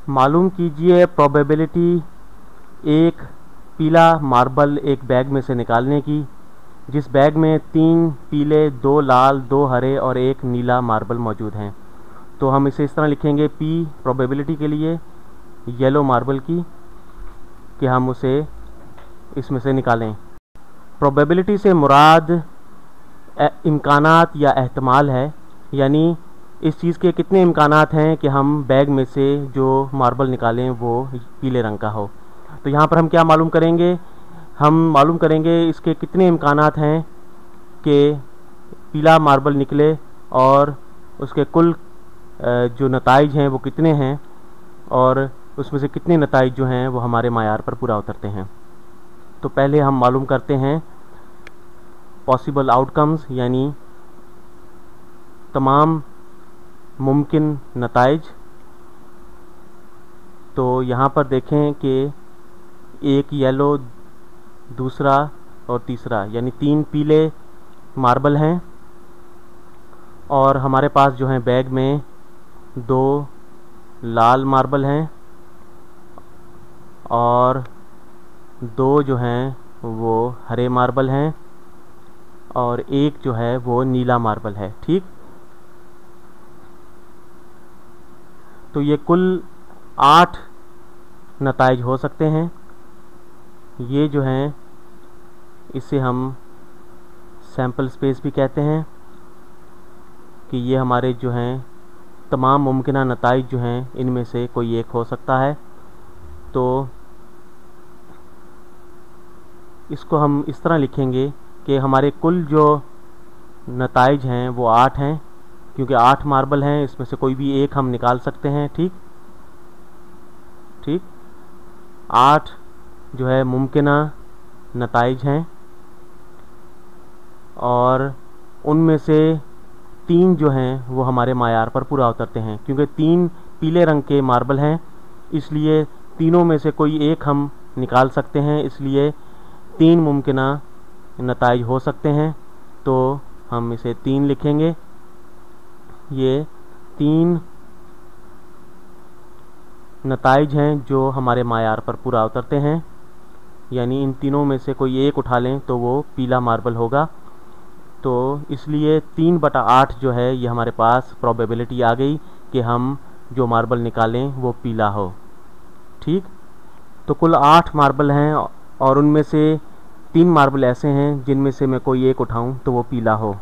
मालूम कीजिए प्रोबेबिलिटी एक पीला मार्बल एक बैग में से निकालने की, जिस बैग में 3 पीले, 2 लाल, 2 हरे और 1 नीला मार्बल मौजूद हैं। तो हम इसे इस तरह लिखेंगे, पी प्रोबेबिलिटी के लिए येलो मार्बल की, कि हम उसे इसमें से निकालें। प्रोबेबिलिटी से मुराद इम्कानात या एहतमाल है, यानी इस चीज़ के कितने इम्कानात हैं कि हम बैग में से जो मार्बल निकालें वो पीले रंग का हो। तो यहाँ पर हम क्या मालूम करेंगे, हम मालूम करेंगे इसके कितने इम्कानात हैं कि पीला मार्बल निकले और उसके कुल जो नताइज हैं वो कितने हैं, और उसमें से कितने नताइज जो हैं वो हमारे मायार पर पूरा उतरते हैं। तो पहले हम मालूम करते हैं पॉसिबल आउटकम्स, यानी तमाम मुमकिन नताइज। तो यहाँ पर देखें कि एक येलो, दूसरा और तीसरा, यानी 3 पीले मार्बल हैं, और हमारे पास जो है बैग में 2 लाल मार्बल हैं और 2 जो हैं वो हरे मार्बल हैं और 1 जो है वो नीला मार्बल है। ठीक, तो ये कुल 8 नताइज हो सकते हैं। ये जो हैं इसे हम सैंपल स्पेस भी कहते हैं, कि ये हमारे जो हैं तमाम मुमकिन नताइज जो हैं इनमें से कोई एक हो सकता है। तो इसको हम इस तरह लिखेंगे कि हमारे कुल जो नताइज हैं वो 8 हैं, क्योंकि 8 मार्बल हैं, इसमें से कोई भी एक हम निकाल सकते हैं। ठीक, 8 जो है मुमकिना नताइज हैं, और उनमें से 3 जो हैं वो हमारे मायार पर पूरा उतरते हैं। क्योंकि 3 पीले रंग के मार्बल हैं, इसलिए तीनों में से कोई एक हम निकाल सकते हैं, इसलिए 3 मुमकिना नताइज हो सकते हैं। तो हम इसे 3 लिखेंगे। ये 3 नताइज हैं जो हमारे मायार पर पूरा उतरते हैं, यानी इन तीनों में से कोई एक उठा लें तो वो पीला मार्बल होगा। तो इसलिए 3/8 जो है ये हमारे पास प्रोबेबिलिटी आ गई कि हम जो मार्बल निकालें वो पीला हो। ठीक, तो कुल 8 मार्बल हैं, और उनमें से 3 मार्बल ऐसे हैं जिनमें से मैं कोई एक उठाऊं तो वो पीला हो।